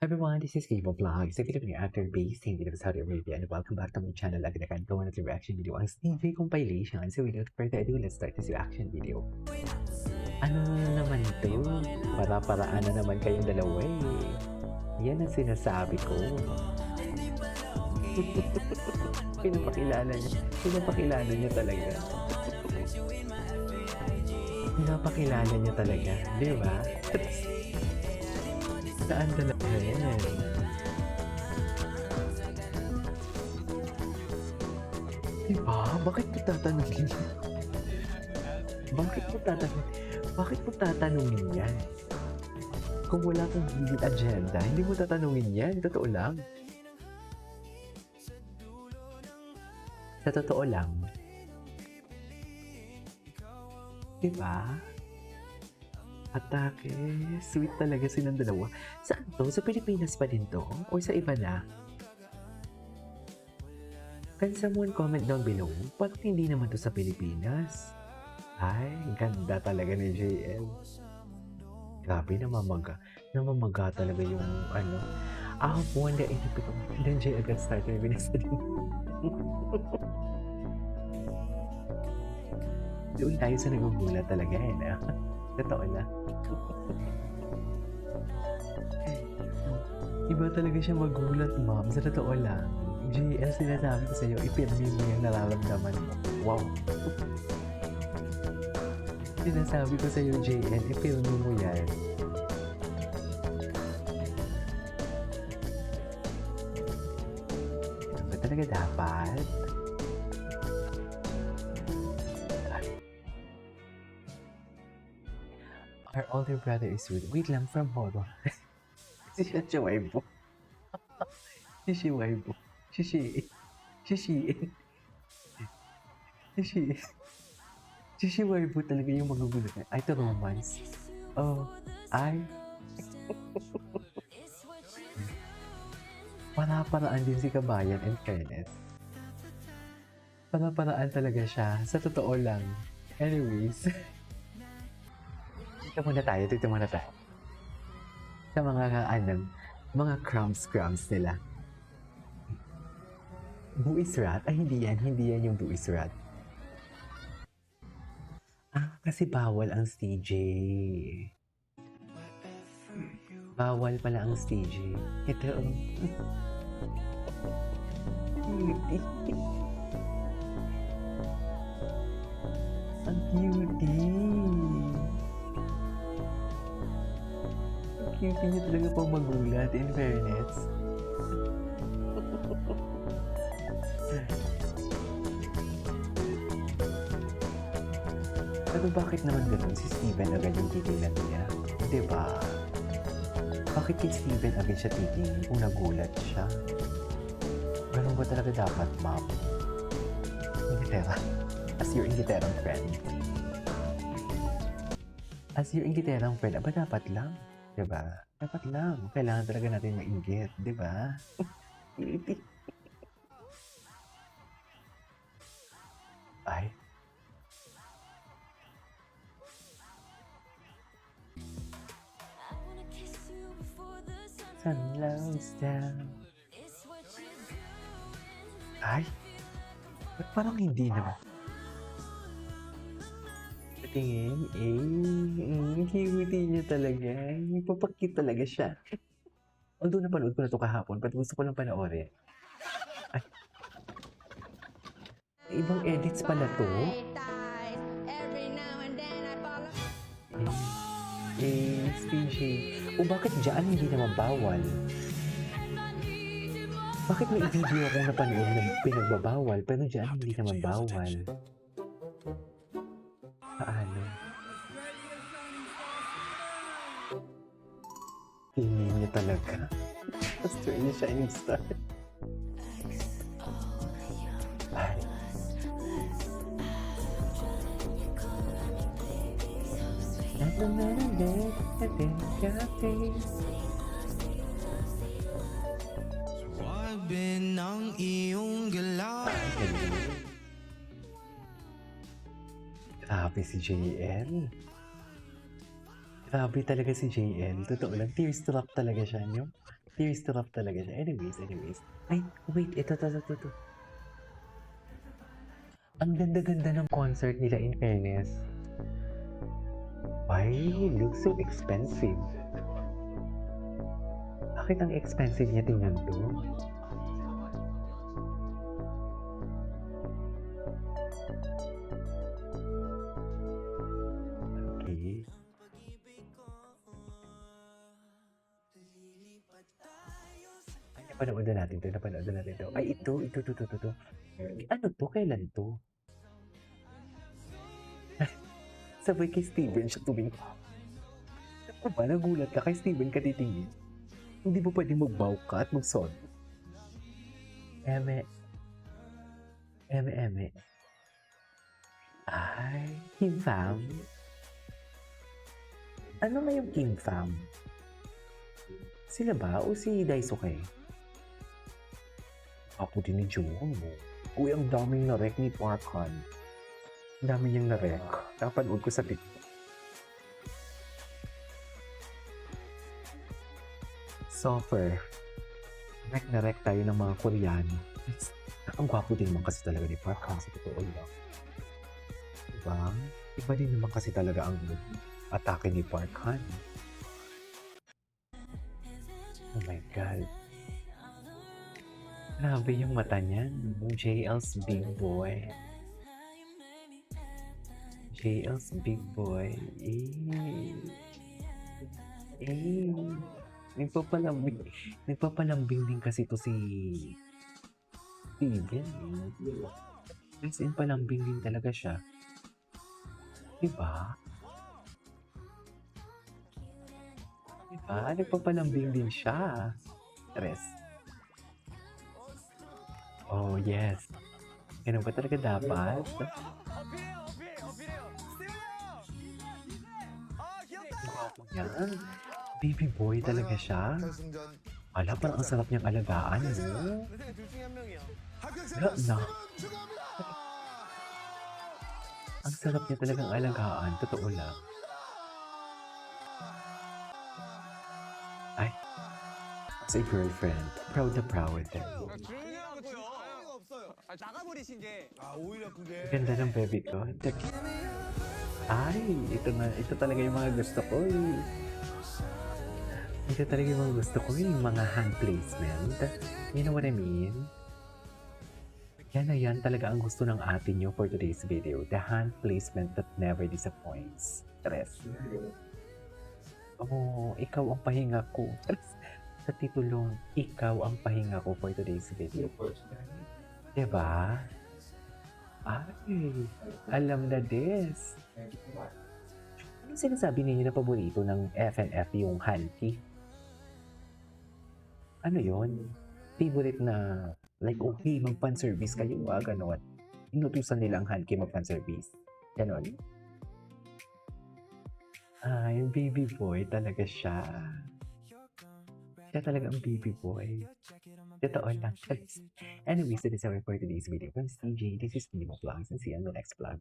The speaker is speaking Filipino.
Everyone, this is Gable Vlogs, a video ng actor based in Saudi Arabia, and welcome back to my channel. Lagi na gawa ng reaction video ang Stevie compilation. So without further ado, let's start this reaction video. Ano na naman to? Para-paraan na naman kayong dalawa eh. Yan ang sinasabi ko. Pinapakilala niya talaga. Pinapakilala niya talaga, di ba? Saan talaga yan? Diba? Bakit mo tatanungin? Bakit mo tatanungin yan? Kung wala kang hidden agenda, hindi mo tatanungin yan. Totoo lang. Sa totoo lang. Diba? Atake. Sweet talaga silang dalawa. Saan to? Sa Pilipinas pa din to? O sa iba na? Can someone comment down below? Bakit hindi naman to sa Pilipinas? Ay, ganda talaga ni JL. Grabe, namamaga. Namamaga talaga yung ano. One day, inipit ko. Then JL got started. Binasa din. Doon tayo sa nagugulat talaga eh. Totoo na. Iba talaga siya magulat, ma'am. Sa totoo lang. JL, sinasabi ko sa'yo, ipirmi mo yung nararamdaman mo. Wow. Sinasabi ko sa'yo, JL, ipirmi mo yan. Ano ba talaga dapat? Our older brother is with... Wait lang, from horror. Shishi Waibo. Shishi Waibo. Shishi Waibo talaga yung magugulat. Ay, to romance. Oh, ay. Para-paraan din si Kabayan and fairness. Para-paraan talaga siya. Sa totoo lang. Anyways. Dito muna tayo. Sa mga crumbs nila. Buis rat? Ay, hindi yan yung buis rat. Kasi bawal ang CJ. Bawal pala ang CJ. Ito, ang cutie. Cutie niya talaga pang magulat, in fairness. Pero bakit naman gano'n si Steven agad yung titilan niya? Diba? Bakit kay Steven agad siya titingin kung nagulat siya? Ganun ba talaga dapat, ma'am? Ingitera. As your ingiterang friend. Aba dapat lang. Diba? Dapat lang. Kailangan talaga natin mainggit. Diba? Ay. Sun goes down. Ay. Ba't parang hindi naman? Tingin, cutie niya talaga. Papakit talaga siya. Although napanood ko na ito kahapon, but gusto ko lang panoorin. Ay. Ibang edits pala to. SPJ. O bakit dyan hindi naman bawal? Bakit may video akong napanood na pinagbabawal, pero dyan hindi naman bawal? Paano? Tingin niya talaga. Australia Shining Star. Ay. Suwabe ng iyong galaw. Grabe si JL. Grabe talaga si JL. Totoo lang, tearstrap talaga siya, no? Tears to love talaga siya. Anyways. Ay, wait. Ito. Ang ganda-ganda ng concert nila in fairness. Why? Looks so expensive. Bakit ang expensive niya tingnan to? Okay. Ay, napanood na natin to. Ay, ito. Ano to? Kailan to? Sabay kay Steven siya tumingin. Ano ba? Nagulat ka kay Steven ka titingin? Hindi mo pwedeng mag-bow ka at mag-son. Eme. Ay, Kim Fam. Ano nga yung Kim Fam? Sila ba o si Daisuke? Ako din ni Jung. Uy, ang daming na-rec ni Park Han. Ang dami niyang na-rec. Napanood ko sa TikTok. Suffer. Rec tayo ng mga Koreano. Ang gwapo din naman kasi talaga ni Park Han sa totoo lang. Diba? Iba din naman kasi talaga ang atake ni Park Han. Oh my God. Grabe yung mata niyan. JL's Big Boy. Nagpapalambing din kasi to si Steven. As in, palambing din talaga siya. Diba? Nagpapalambing din siya. Tres. Oh, yes. Ganun ba talaga dapat? Gwapo niya. Baby boy talaga siya. Wala, parang ang sarap niyang alagaan, no? Wala na. Ang sarap niya talagang alagaan. Totoo lang. Ay, as a girlfriend, proud na proud. Ganda ng baby ko. Ay, ito talaga yung mga gusto ko. Ito talaga yung mga gusto ko, yung mga hand placement. You know what I mean? Yan talaga ang gusto ng ate nyo for today's video. The hand placement that never disappoints. Tres. Oh, ikaw ang pahinga ko. Sa titulong, ikaw ang pahinga ko for today's video. Diba? Ay, alam na this. Anong sinasabi ninyo na paborito ng FNF yung hanky? Ano yon? Favorite na, like, okay, mag-fan-service kayo, ganon. Inutusan nilang hanky mag-fan-service. Ganon. Ay, baby boy talaga siya. Siya talaga ang baby boy. Totoo lang. Anyways, that is our for today's video. From CJ, this is Nemo Vlogs, and see you on the next vlog.